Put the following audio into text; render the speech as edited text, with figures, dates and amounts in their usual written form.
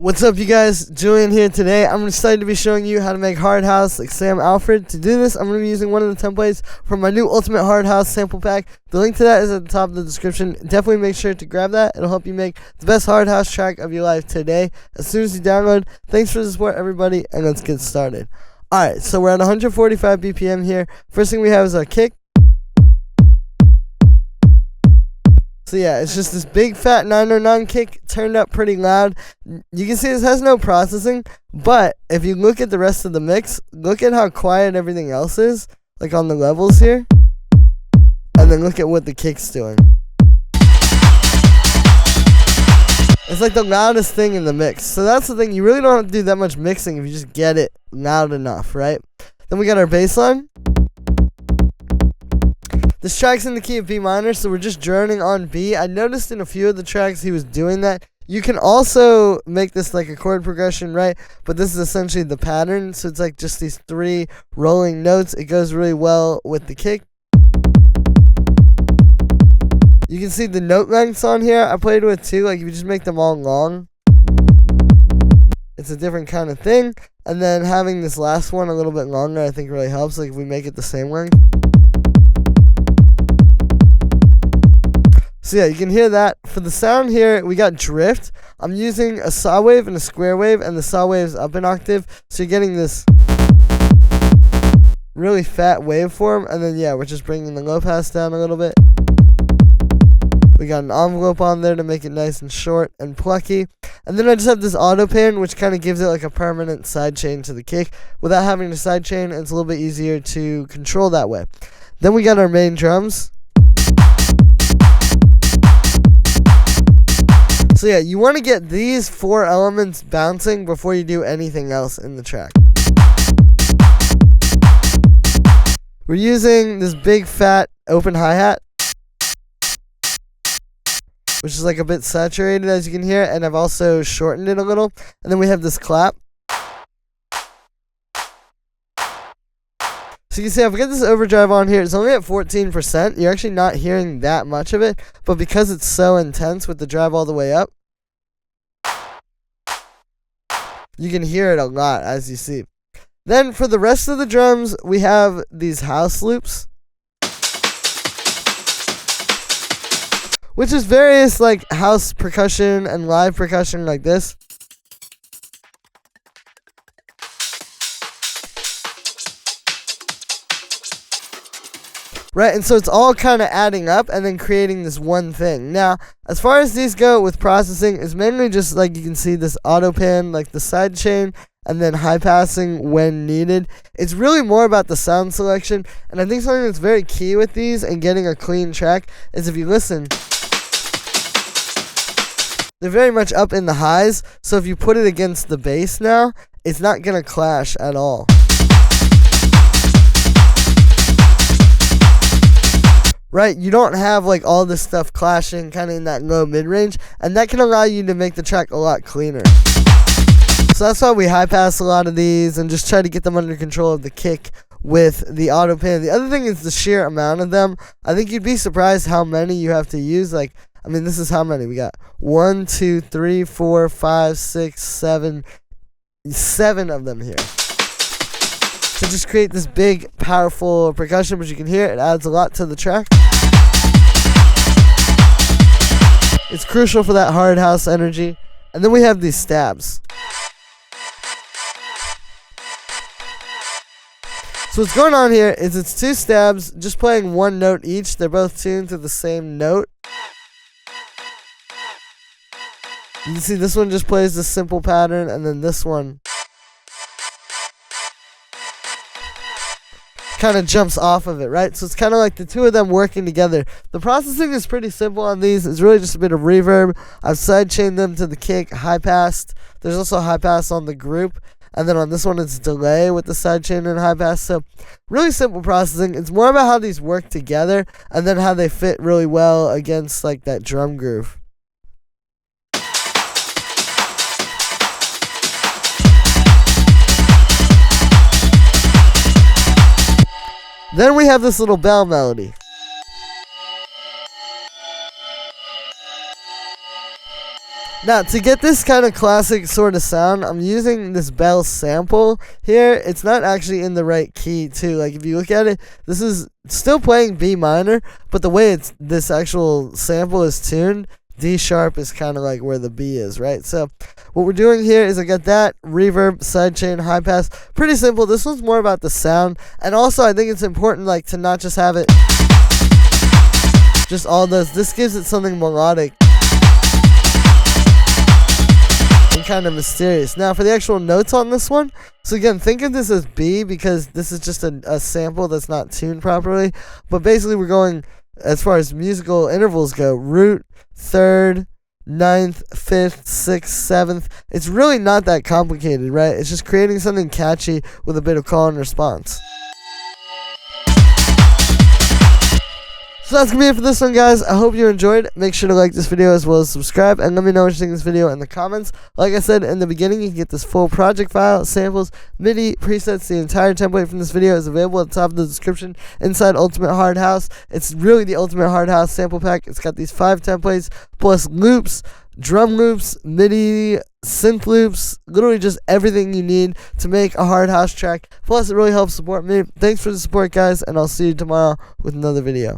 What's up, you guys? Julian here today. I'm excited to be showing you how to make hard house like Sam Alfred. To do this, I'm going to be using one of the templates from my new Ultimate Hard House sample pack. The link to that is at the top of the description. Definitely make sure to grab that. It'll help you make the best hard house track of your life today as soon as you download. Thanks for the support, everybody, and let's get started. Alright, so we're at 145 BPM here. First thing we have is our kick. So yeah, it's just this big fat 909 kick turned up pretty loud. You can see this has no processing, but if you look at the rest of the mix, look at how quiet everything else is, like on the levels here. And then look at what the kick's doing. It's like the loudest thing in the mix. So that's the thing, you really don't have to do that much mixing if you just get it loud enough, right? Then we got our bass line. This track's in the key of B minor, so we're just droning on B. I noticed in a few of the tracks he was doing that. You can also make this like a chord progression, right? But this is essentially the pattern, so it's like just these three rolling notes. It goes really well with the kick. You can see the note lengths on here I played with too, like if you just make them all long, it's a different kind of thing. And then having this last one a little bit longer I think really helps, like if we make it the same length. So yeah, you can hear that. For the sound here, we got drift. I'm using a saw wave and a square wave, and the saw wave's up an octave, so you're getting this really fat waveform, and then yeah, we're just bringing the low pass down a little bit. We got an envelope on there to make it nice and short and plucky. And then I just have this auto pan, which kind of gives it like a permanent sidechain to the kick. Without having a sidechain, it's a little bit easier to control that way. Then we got our main drums. So yeah, you want to get these four elements bouncing before you do anything else in the track. We're using this big fat open hi-hat, which is like a bit saturated as you can hear, and I've also shortened it a little. And then we have this clap. So you can see I've got this overdrive on here. It's only at 14%. You're actually not hearing that much of it, but because it's so intense with the drive all the way up, you can hear it a lot, as you see. Then for the rest of the drums, we have these house loops, which is various like house percussion and live percussion like this. Right, and so it's all kind of adding up and then creating this one thing. Now, as far as these go with processing, it's mainly just like you can see this auto pan, like the side chain, and then high passing when needed. It's really more about the sound selection, and I think something that's very key with these and getting a clean track is if you listen, they're very much up in the highs, so if you put it against the bass now, it's not going to clash at all. Right, you don't have like all this stuff clashing kind of in that low mid-range, and that can allow you to make the track a lot cleaner. So that's why we high pass a lot of these and just try to get them under control of the kick with the auto pan. The other thing is the sheer amount of them. I think you'd be surprised how many you have to use. Like, I mean, this is how many we got. 1, 2, 3, 4, 5, 6, 7 of them here. To just create this big, powerful percussion, which you can hear, it adds a lot to the track. It's crucial for that hard house energy. And then we have these stabs. So what's going on here is it's two stabs, just playing one note each. They're both tuned to the same note. You can see this one just plays this simple pattern, and then this one kind of jumps off of it, right? So it's kind of like the two of them working together. The processing is pretty simple on these. It's really just a bit of reverb. I've sidechained them to the kick, high passed. There's also high pass on the group. And then on this one, it's delay with the sidechain and high pass. So really simple processing. It's more about how these work together and then how they fit really well against like that drum groove. Then we have this little bell melody. Now, to get this kind of classic sort of sound, I'm using this bell sample here. It's not actually in the right key, too. Like, if you look at it, this is still playing B minor, but the way this actual sample is tuned, D sharp is kind of like where the B is, right? So, what we're doing here is I got that, reverb, sidechain, high pass. Pretty simple. This one's more about the sound. And also, I think it's important, like, to not just have it just all those. This gives it something melodic. Kind of mysterious. Now for the actual notes on this one, so again, think of this as B because this is just a sample that's not tuned properly, but basically we're going, as far as musical intervals go, root, third, ninth, fifth, sixth, seventh. It's really not that complicated, right? It's just creating something catchy with a bit of call and response. So that's going to be it for this one, guys. I hope you enjoyed. Make sure to like this video as well as subscribe. And let me know what you think of this video in the comments. Like I said in the beginning, you can get this full project file, samples, MIDI, presets. The entire template from this video is available at the top of the description inside Ultimate Hard House. It's really the Ultimate Hard House sample pack. It's got these 5 templates, plus loops, drum loops, MIDI, synth loops, literally just everything you need to make a hard house track. Plus, it really helps support me. Thanks for the support, guys, and I'll see you tomorrow with another video.